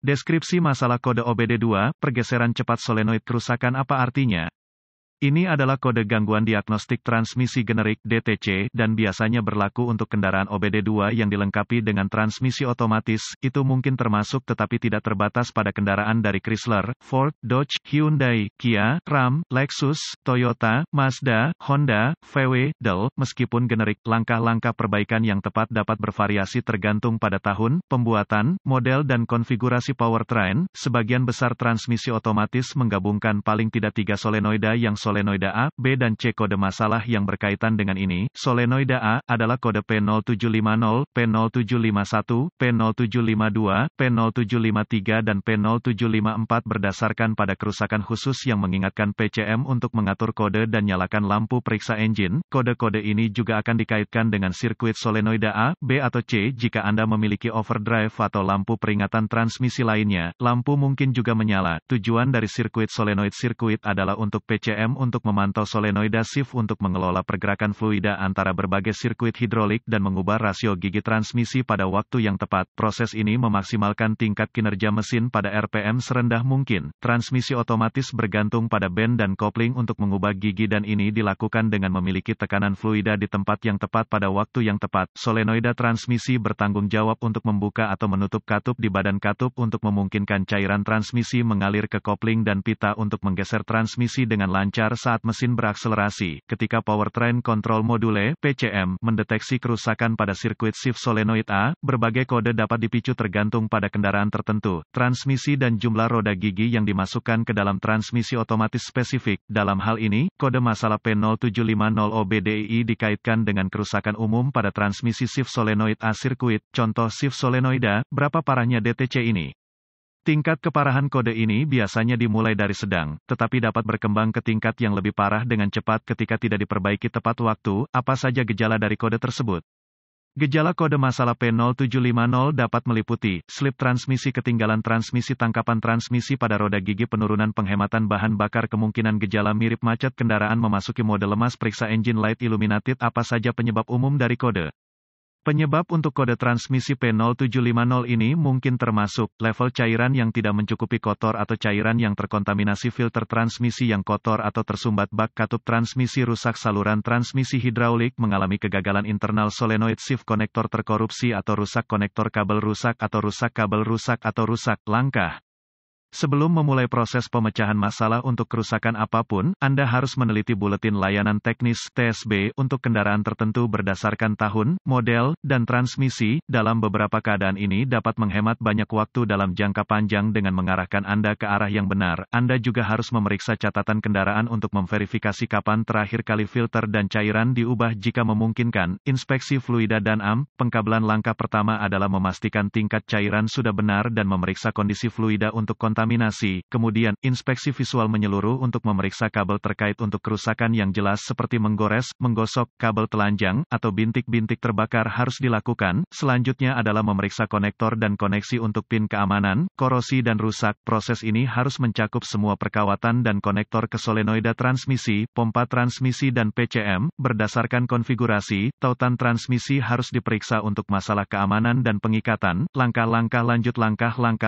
Deskripsi masalah kode OBD2, pergeseran cepat solenoid kerusakan apa artinya? Ini adalah kode gangguan diagnostik transmisi generik (DTC) dan biasanya berlaku untuk kendaraan OBD2 yang dilengkapi dengan transmisi otomatis. Itu mungkin termasuk tetapi tidak terbatas pada kendaraan dari Chrysler, Ford, Dodge, Hyundai, Kia, Ram, Lexus, Toyota, Mazda, Honda, VW, Dell. Meskipun generik, langkah-langkah perbaikan yang tepat dapat bervariasi tergantung pada tahun, pembuatan, model dan konfigurasi powertrain. Sebagian besar transmisi otomatis menggabungkan paling tidak 3 solenoida yang solenoida A, B dan C. Kode masalah yang berkaitan dengan ini, solenoida A, adalah kode P0750, P0751, P0752, P0753 dan P0754 berdasarkan pada kerusakan khusus yang mengingatkan PCM untuk mengatur kode dan nyalakan lampu periksa engine. Kode-kode ini juga akan dikaitkan dengan sirkuit solenoida A, B atau C jika Anda memiliki overdrive atau lampu peringatan transmisi lainnya. Lampu mungkin juga menyala. Tujuan dari sirkuit solenoid sirkuit adalah untuk PCM untuk memantau solenoida shift untuk mengelola pergerakan fluida antara berbagai sirkuit hidrolik dan mengubah rasio gigi transmisi pada waktu yang tepat. Proses ini memaksimalkan tingkat kinerja mesin pada RPM serendah mungkin. Transmisi otomatis bergantung pada band dan kopling untuk mengubah gigi dan ini dilakukan dengan memiliki tekanan fluida di tempat yang tepat pada waktu yang tepat. Solenoida transmisi bertanggung jawab untuk membuka atau menutup katup di badan katup untuk memungkinkan cairan transmisi mengalir ke kopling dan pita untuk menggeser transmisi dengan lancar saat mesin berakselerasi. Ketika Powertrain Control Module (PCM) mendeteksi kerusakan pada sirkuit shift solenoid A, berbagai kode dapat dipicu tergantung pada kendaraan tertentu, transmisi dan jumlah roda gigi yang dimasukkan ke dalam transmisi otomatis spesifik. Dalam hal ini, kode masalah P0750OBDI dikaitkan dengan kerusakan umum pada transmisi shift solenoid A sirkuit. Contoh shift solenoida, berapa parahnya DTC ini? Tingkat keparahan kode ini biasanya dimulai dari sedang, tetapi dapat berkembang ke tingkat yang lebih parah dengan cepat ketika tidak diperbaiki tepat waktu. Apa saja gejala dari kode tersebut? Gejala kode masalah P0750 dapat meliputi slip transmisi, ketinggalan transmisi, tangkapan transmisi pada roda gigi, penurunan penghematan bahan bakar, kemungkinan gejala mirip macet, kendaraan memasuki mode lemas, periksa engine light illuminated. Apa saja penyebab umum dari kode? Penyebab untuk kode transmisi P0750 ini mungkin termasuk level cairan yang tidak mencukupi, kotor atau cairan yang terkontaminasi, filter transmisi yang kotor atau tersumbat, bak katup transmisi rusak, saluran transmisi hidraulik mengalami kegagalan, internal solenoid shift konektor terkorupsi atau rusak, konektor kabel rusak atau rusak, kabel rusak atau rusak. Langkah sebelum memulai proses pemecahan masalah untuk kerusakan apapun, Anda harus meneliti buletin layanan teknis (TSB) untuk kendaraan tertentu berdasarkan tahun, model, dan transmisi. Dalam beberapa keadaan ini dapat menghemat banyak waktu dalam jangka panjang dengan mengarahkan Anda ke arah yang benar. Anda juga harus memeriksa catatan kendaraan untuk memverifikasi kapan terakhir kali filter dan cairan diubah jika memungkinkan. Inspeksi fluida dan AM, pengkabelan. Langkah pertama adalah memastikan tingkat cairan sudah benar dan memeriksa kondisi fluida untuk kontaminasi. Kemudian, inspeksi visual menyeluruh untuk memeriksa kabel terkait untuk kerusakan yang jelas seperti menggores, menggosok, kabel telanjang, atau bintik-bintik terbakar harus dilakukan. Selanjutnya adalah memeriksa konektor dan koneksi untuk pin keamanan, korosi dan rusak. Proses ini harus mencakup semua perkawatan dan konektor ke solenoida transmisi, pompa transmisi dan PCM. Berdasarkan konfigurasi, tautan transmisi harus diperiksa untuk masalah keamanan dan pengikatan. Langkah-langkah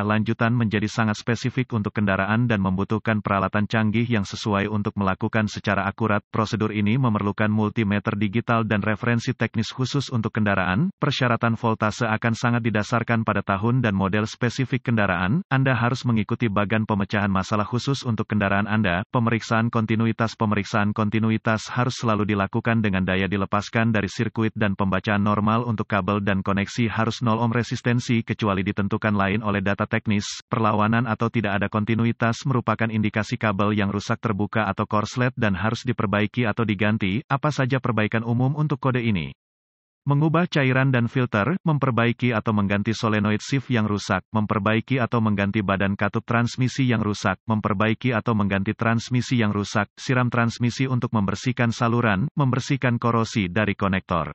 lanjutan menjadi sangat spesifik untuk kendaraan dan membutuhkan peralatan canggih yang sesuai untuk melakukan secara akurat. Prosedur ini memerlukan multimeter digital dan referensi teknis khusus untuk kendaraan. Persyaratan voltase akan sangat didasarkan pada tahun dan model spesifik kendaraan. Anda harus mengikuti bagan pemecahan masalah khusus untuk kendaraan Anda. Pemeriksaan kontinuitas harus selalu dilakukan dengan daya dilepaskan dari sirkuit dan pembacaan normal untuk kabel dan koneksi harus 0 ohm resistensi kecuali ditentukan lain oleh data teknis. Perlawanan atau tidak ada kontinuitas merupakan indikasi kabel yang rusak, terbuka atau korslet dan harus diperbaiki atau diganti. Apa saja perbaikan umum untuk kode ini? Mengubah cairan dan filter, memperbaiki atau mengganti solenoid shift yang rusak, memperbaiki atau mengganti badan katup transmisi yang rusak, memperbaiki atau mengganti transmisi yang rusak, siram transmisi untuk membersihkan saluran, membersihkan korosi dari konektor.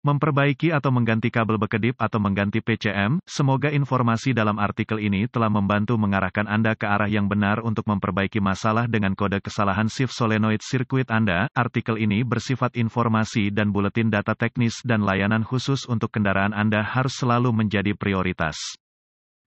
Memperbaiki atau mengganti kabel berkedip atau mengganti PCM. Semoga informasi dalam artikel ini telah membantu mengarahkan Anda ke arah yang benar untuk memperbaiki masalah dengan kode kesalahan shift solenoid sirkuit Anda. Artikel ini bersifat informasi dan buletin data teknis dan layanan khusus untuk kendaraan Anda harus selalu menjadi prioritas.